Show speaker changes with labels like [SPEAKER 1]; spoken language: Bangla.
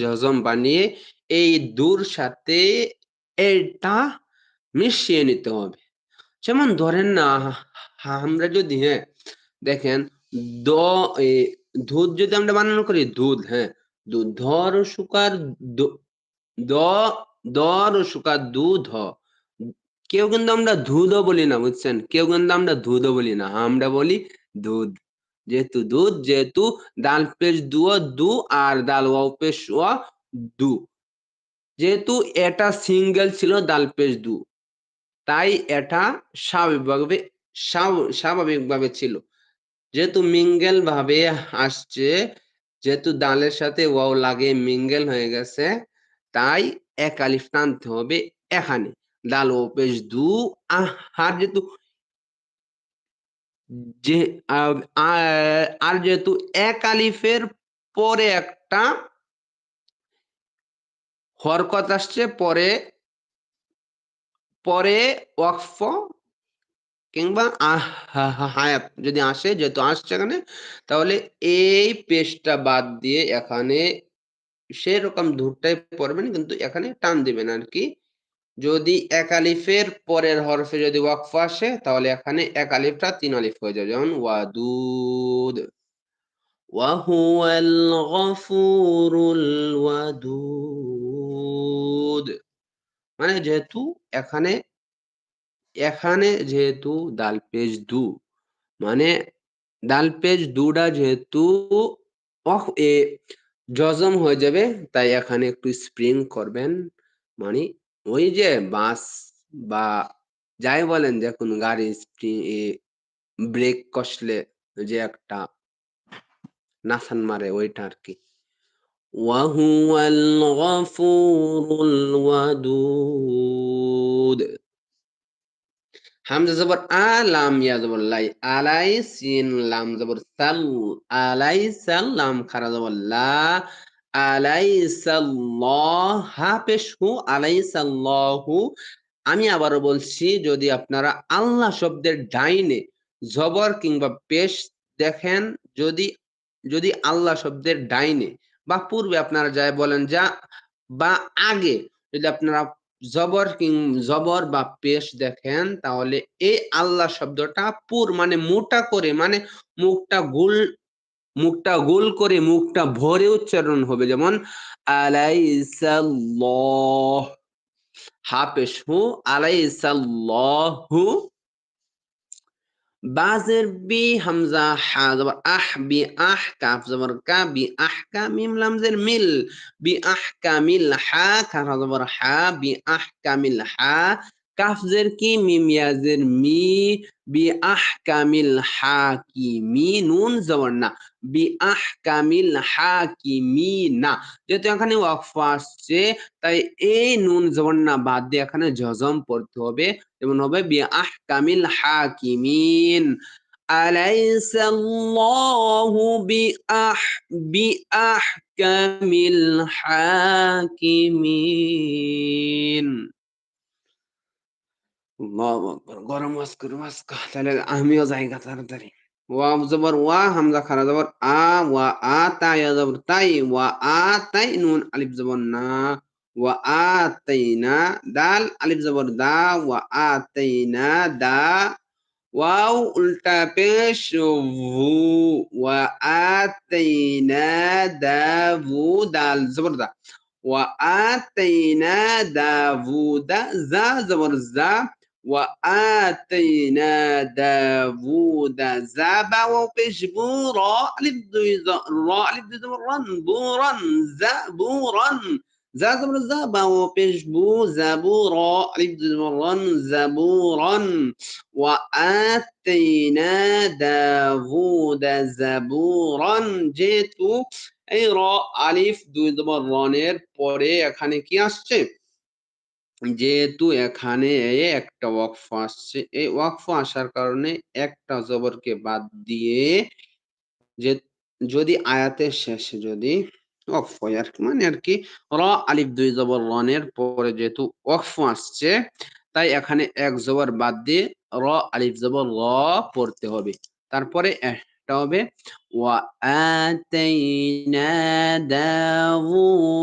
[SPEAKER 1] জজম বানিয়ে এই দুর সাথে এটা মিশিয়ে নিতে হবে। যেমন ধরেন না, আমরা যদি দেখেন দ দুধ যদি আমরা বানানো করি দুধ, দুধ ধর সুকার দ দর সুকার দুধ কেউ কিন্তু আমরা দুধও বলি না, বুঝছেন? কেউ কিন্তু আমরা দুধও বলি না, আমরা বলি দুধ। যেহেতু দুধ, যেহেতু দাল পেশ দুও দু আর দাল ওয়াও পেশ ওয়া দু, যেহেতু এটা সিঙ্গেল ছিল দাল পেশ দু, তাই এটা স্বাভাবিকভাবে ছিল। যেহেতু মিঙ্গেল ভাবে আসছে, যেহেতু দালের সাথে ওয়াও লাগে মিঙ্গেল হয়ে গেছে, তাই এক আলিফ টানতে হবে এখানে। দাল ও পেশ দু আর যেহেতু যে আর যেহেতু এক আলিফের পরে একটা হরকত আসছে, পরে ওয়াকফ কিংবা হায়াত যদি আসে, যেহেতু আসছে এখানে, তাহলে এই পেশটা বাদ দিয়ে এখানে সেরকম ধূরটাই পড়বেন, কিন্তু এখানে টান দিবেন আর কি। যদি এক আলিফের পরের হরফে যদি ওয়াকফ আসে, তাহলে এখানে এক আলিফটা তিন আলিফ হয়ে যাবে, যেমন ওয়াদুদ, ওয়াহুয়াল গফুরুল ওয়াদুদ। মানে যেহেতু এখানে যেহেতু দাল পেশ দু, মানে দাল পেজ দুটা যেহেতু জজম হয়ে যাবে, তাই এখানে একটু স্প্রিং করবেন। মানে ওই যে বাস বা যাই বলেন, যে কোনো গাড়ি ব্রেক কষলে যে একটা নাসান মারে, ওইটা আর কি। ওয়াহুয়াল গফুরুল ওয়াদুদ। হামজা জবর আ, লাম ইয়া জবর লাই, আলাই, সিন লাম জবর সাল, আলাই সাল, লাম খারা জবর লা, আলাই সাল্লাহ, হা পেশ হু, আলাই সাল্লাহু। আমি আবারও বলছি, যদি আপনারা আল্লাহ শব্দের ডাইনে জবর কিংবা পেশ দেখেন, যদি আল্লাহ শব্দের ডাইনে বা পূর্বে আপনারা যায় বলেন যা, বা আগে যদি আপনারা জবর বা পেশ দেখেন, তাহলে এই আল্লাহ শব্দটা মানে মোটা করে, মানে মুখটা গোল করে, মুখটা ভরে উচ্চারণ হবে, যেমন আলাইসাল্লাহ, হা পেশ হু, আলাইসাল্লাহু। বাজের বি, হামজা হা জবর আহ, বি আহ, কাফ জবর কা, বি আহ কা, মিম লামজের মিল, বি আহ কা মিল হা, কাফ জবর হা, বি আহ কা মিল হা, কাফ জের কি, মিম ইয়াজের মি, বি আহ কা মিল হা কি মি, নুন জবর না, বি আহ কা মিল হা কি মি না। যেহেতু এখানে ওয়াকফ আসছে, তাই এই নুন জবর না বাদ দিয়ে এখানে জজম পড়তে হবে, যেমন হবে বি আহ কামিল হাকিমিন। আলাইসাল্লাহু বিআহকামিল হাকিমিন। আল্লাহু আকবার। গরম ওয়াজ করে ওয়াজ কর, তাহলে আমিও জায়গা তাড়াতাড়ি। ওয়া জবর ওয়া, হামজা খারা জবর আ, ওয়া আ, তা ইয়া জবর তাই, ওয়া আ তাই, নুন আলিফ জবর না, ওয়া আতাইনা, দাল আলিফ জবর দা, ওয়া আতাইনা দা, ওয়াও উল্টা পেশ ভু, ওয়া আতাইনা দাভু, দাল জবর দা, ওয়া আতাইনা দাভুদা, জা জবর জা, ওয়া আতাইনা দাভুদা জাবা, পেশ বু, র আলিফ দুই র আলিফ দুই জবর রান, বুরান, জা বুরান, জা জবর জা, বা পেশ বু, জাবুরা, আলিফ দুই জবর রান, জাবুরান। ওয়া আতাইনা দাভুদা জাবুরান। যেহেতু এই র আলিফ দুই জবর রনের পরে এখানে কি আসছে, যেহেতু এখানে একটা ওয়াকফ আসছে, এই ওয়াকফ আসার কারণে একটা জবরকে বাদ দিয়ে, যে যদি আয়াতের শেষে যদি ওয়াকফ হয় আর কি, মানে আর কি র আলিফ দুই জবর রনের পরে যেহেতু ওয়াকফ আসছে, তাই এখানে এক জবর বাদ দিয়ে র আলিফ জবর র পড়তে হবে, তারপরে একটা পরেরটা হবে ওয়া আতাইনা দাউদ